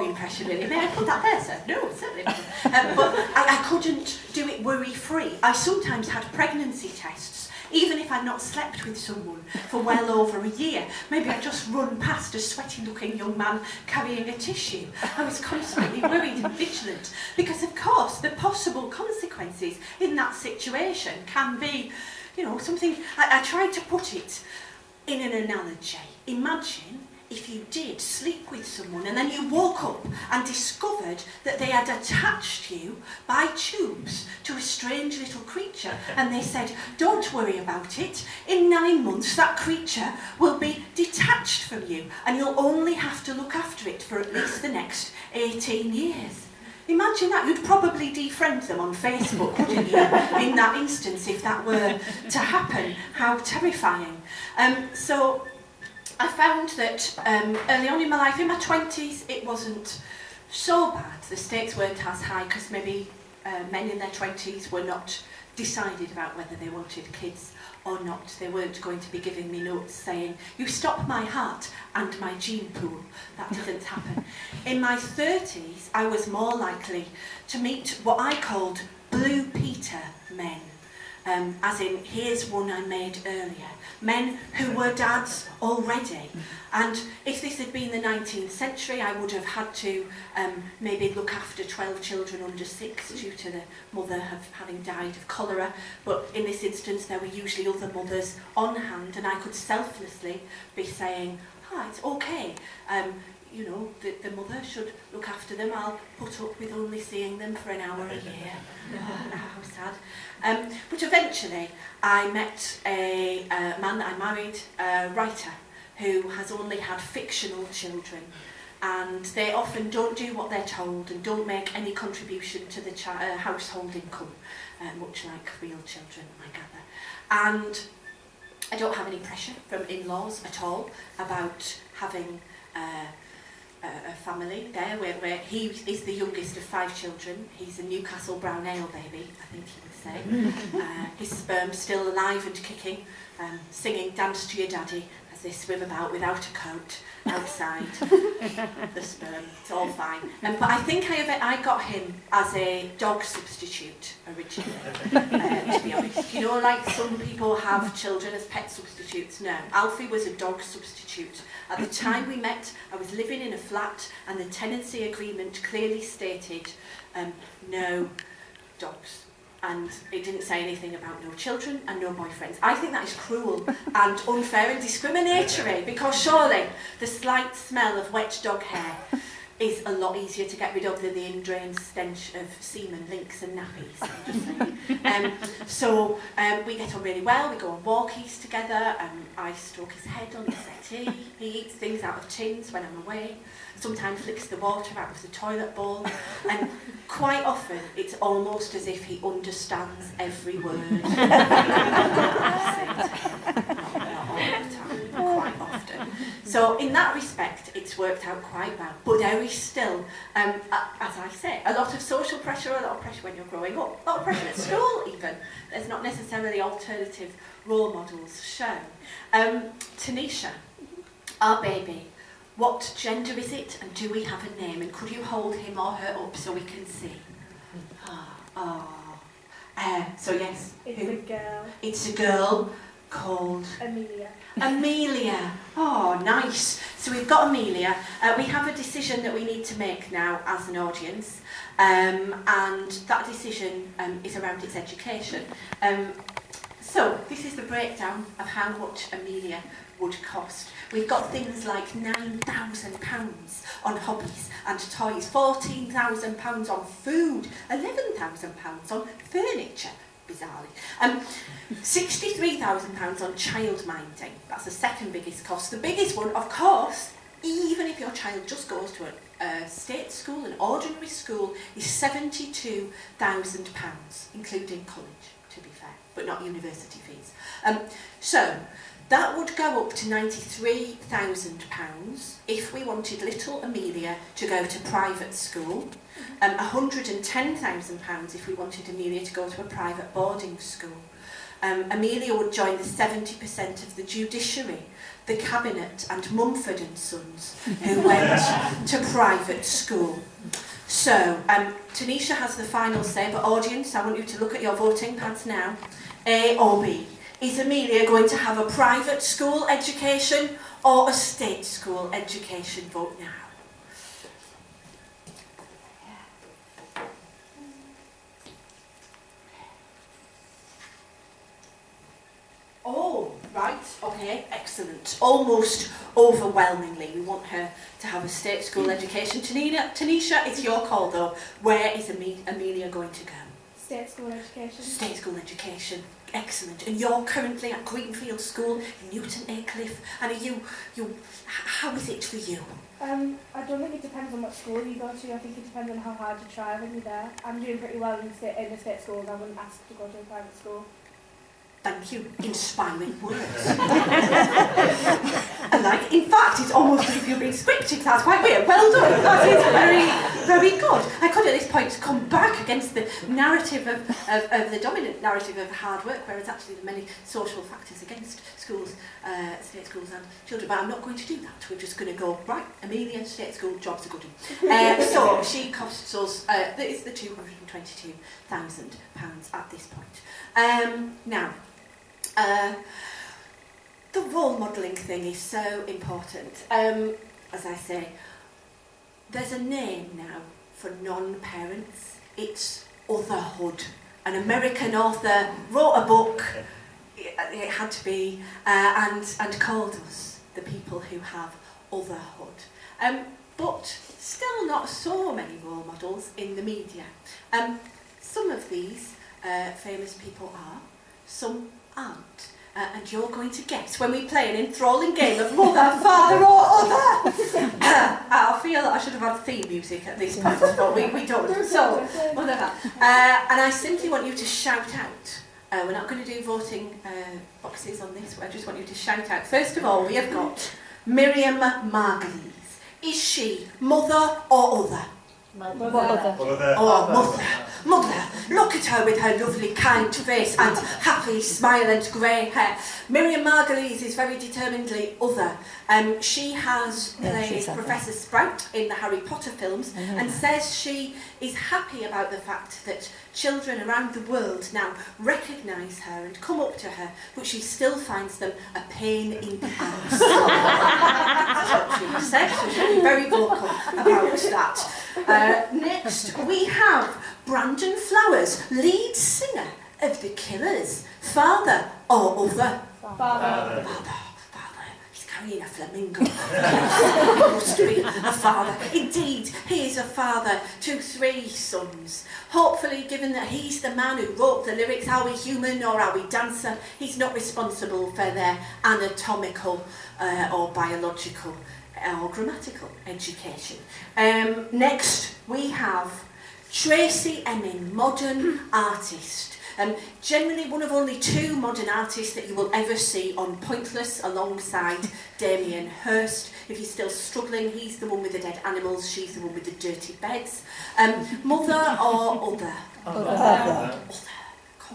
impression really. May I put that there, sir? No, certainly not. But I couldn't do it worry-free. I sometimes had pregnancy tests, even if I'd not slept with someone for well over a year. Maybe I'd just run past a sweaty-looking young man carrying a tissue. I was constantly worried and vigilant, because of course the possible consequences in that situation can be, you know, something. I tried to put it in an analogy. Imagine if you did sleep with someone and then you woke up and discovered that they had attached you by tubes to a strange little creature, and they said, don't worry about it, in 9 months that creature will be detached from you and you'll only have to look after it for at least the next 18 years. Imagine that. You'd probably defriend them on Facebook, wouldn't you, in that instance, if that were to happen. How terrifying. So I found that early on in my life, in my 20s, it wasn't so bad. The stakes weren't as high because maybe men in their 20s were not decided about whether they wanted kids or not. They weren't going to be giving me notes saying, you stop my heart and my gene pool. That didn't happen. In my 30s, I was more likely to meet what I called Blue Peter men. As in, here's one I made earlier. Men who were dads already. And if this had been the 19th century, I would have had to maybe look after 12 children under 6 due to the mother having died of cholera. But in this instance, there were usually other mothers on hand, and I could selflessly be saying, it's okay. You know, the mother should look after them. I'll put up with only seeing them for an hour a year. Oh, how sad. But eventually, I met a man that I married, a writer, who has only had fictional children. And they often don't do what they're told and don't make any contribution to the household income, much like real children, I gather. And I don't have any pressure from in-laws at all about having a family there, where he is the youngest of 5 children. He's a Newcastle brown ale baby, I think he would say. His sperm's still alive and kicking, singing Dance to Your Daddy as they swim about without a coat outside the sperm. It's all fine. But I think I got him as a dog substitute originally, to be honest. You know, like some people have children as pet substitutes. No, Alfie was a dog substitute. At the time we met, I was living in a flat and the tenancy agreement clearly stated no dogs. And it didn't say anything about no children and no boyfriends. I think that is cruel and unfair and discriminatory, because surely the slight smell of wet dog hair is a lot easier to get rid of than the ingrained stench of semen, links and nappies, I'm just saying. So we get on really well, we go on walkies together, I stroke his head on the settee, he eats things out of tins when I'm away, sometimes licks the water out of the toilet bowl, and quite often it's almost as if he understands every word. Quite often. So in that respect, it's worked out quite well. But there is still, as I say, a lot of social pressure, a lot of pressure when you're growing up, a lot of pressure at school even. There's not necessarily alternative role models shown. Tanisha, our baby, what gender is it, and do we have a name? And could you hold him or her up so we can see? So yes. It's a girl. It's a girl called Amelia. Amelia. Oh, nice. So we've got Amelia. We have a decision that we need to make now as an audience, and that decision is around its education. So this is the breakdown of how much Amelia would cost. We've got things like £9,000 on hobbies and toys, £14,000 on food, £11,000 on furniture, bizarrely, £63,000 on child minding. That's the second biggest cost. The biggest one, of course, even if your child just goes to a state school, an ordinary school, is £72,000, including college, to be fair, but not university fees. So that would go up to £93,000 if we wanted little Amelia to go to private school, £110,000 if we wanted Amelia to go to a private boarding school. Amelia would join the 70% of the judiciary the Cabinet and Mumford and Sons, who went to private school. So, Tanisha has the final say, but audience, I want you to look at your voting pads now. A or B. Is Amelia going to have a private school education or a state school education? Vote now. Oh, right, okay, excellent. Almost overwhelmingly, we want her to have a state school education. Tanisha, it's your call though. Where is Amelia going to go? State school education. State school education, excellent. And you're currently at Greenfield School in Newton Aycliffe. And are you, how is it for you? I don't think it depends on what school you go to. I think it depends on how hard you try when you're there. I'm doing pretty well in the state school, and I wouldn't ask to go to a private school. Thank you. Inspiring words. And like, in fact, it's almost as if you're being scripted. That's quite weird. Well done. That is very, very good. I could at this point come back against the narrative of the dominant narrative of hard work, whereas actually there are many social factors against schools, state schools and children. But I'm not going to do that. We're just going to go, right, Amelia, state school, jobs are good. So she costs us, it's the £222,000 at this point. Now, the role modelling thing is so important. As I say, there's a name now for non-parents. It's otherhood. An American author wrote a book, it had to be, and called us the people who have otherhood. But still not so many role models in the media. Some of these famous people are, some aren't. And you're going to guess when we play an enthralling game of mother, father or other. I feel that I should have had theme music at this point, but we don't. So, whatever. And I simply want you to shout out. We're not going to do voting boxes on this, I just want you to shout out. First of all, we have got Miriam Margulies. Is she mother or other? Mother. Oh, mother. Mother, look at her with her lovely kind face and happy smile and grey hair. Miriam Margulies is very determinedly other. She has played Professor Sprout in the Harry Potter films and says she is happy about the fact that children around the world now recognise her and come up to her, but she still finds them a pain in the ass. That's what she said, so she's very vocal about that. Next, we have Brandon Flowers, lead singer of The Killers. Father or other? Father. He's carrying a flamingo. He must be a father. Indeed, he is a father to 3 sons. Hopefully, given that he's the man who wrote the lyrics, are we human or are we dancer, he's not responsible for their anatomical or biological or grammatical education. Next, we have Tracy Emin, modern artist. Generally one of only 2 modern artists that you will ever see on Pointless alongside Damien Hirst. If you're still struggling, he's the one with the dead animals, she's the one with the dirty beds. Mother or other? Other.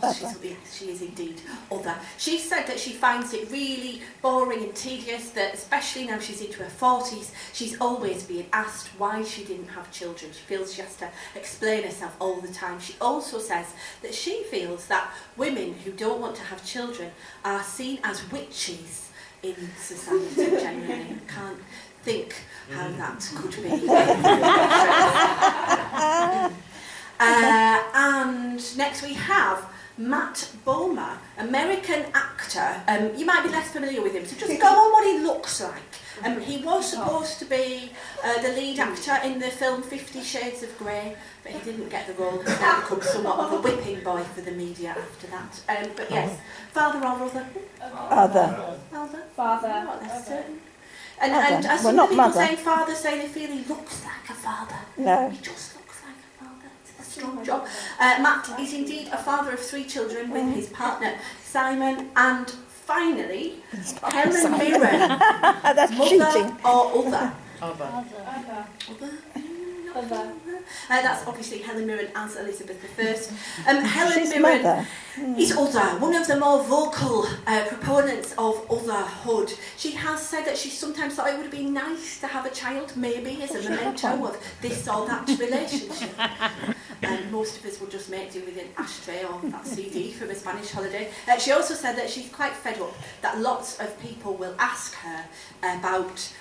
Of course, she is indeed other. She said that she finds it really boring and tedious, that especially now she's into her 40s, she's always being asked why she didn't have children. She feels she has to explain herself all the time. She also says that she feels that women who don't want to have children are seen as witches in society generally. Can't think how that could be. And next we have Matt Bomer, American actor. You might be less familiar with him, so just go on what he looks like. He was supposed to be the lead actor in the film 50 Shades of Grey, but he didn't get the role. He's now become somewhat of a whipping boy for the media after that. But yes, father or other? Other. Father? Father. Not less Okay. certain. And as some people saying father, say they feel he looks like a father. No. He just looks like a father. It's a strong job. Matt is indeed a father of 3 children with his partner Simon. And finally, Helen Mirren. That's Mother cheating. or other? Other. Other? Not Other. That's obviously Helen Mirren as Elizabeth I. Helen She's Mirren mother. is other, one of the more vocal proponents of otherhood. She has said that she sometimes thought it would be nice to have a child, maybe as a memento of this or that relationship. Most of us will just make do with an ashtray or that CD from a Spanish holiday. She also said that she's quite fed up that lots of people will ask her about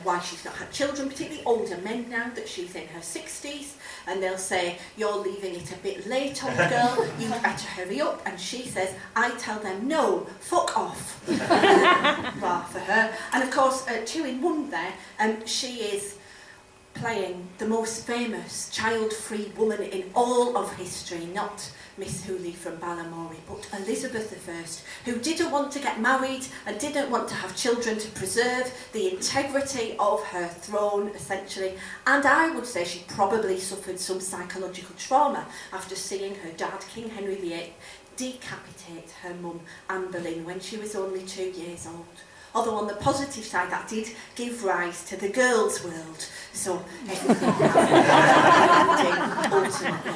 why she's not had children, particularly older men now that she's in her 60s, and they'll say, you're leaving it a bit late, old girl, you'd better hurry up. And she says, I tell them, no, fuck off. Well, for her. And of course, two in one there, she is playing the most famous child-free woman in all of history, not Miss Hooley from Balamory, but Elizabeth I, who didn't want to get married and didn't want to have children to preserve the integrity of her throne, essentially. And I would say she probably suffered some psychological trauma after seeing her dad, King Henry VIII, decapitate her mum, Anne Boleyn, when she was only 2 years old. Although on the positive side, that did give rise to the girls' world. So everything has a happy ending, ultimately.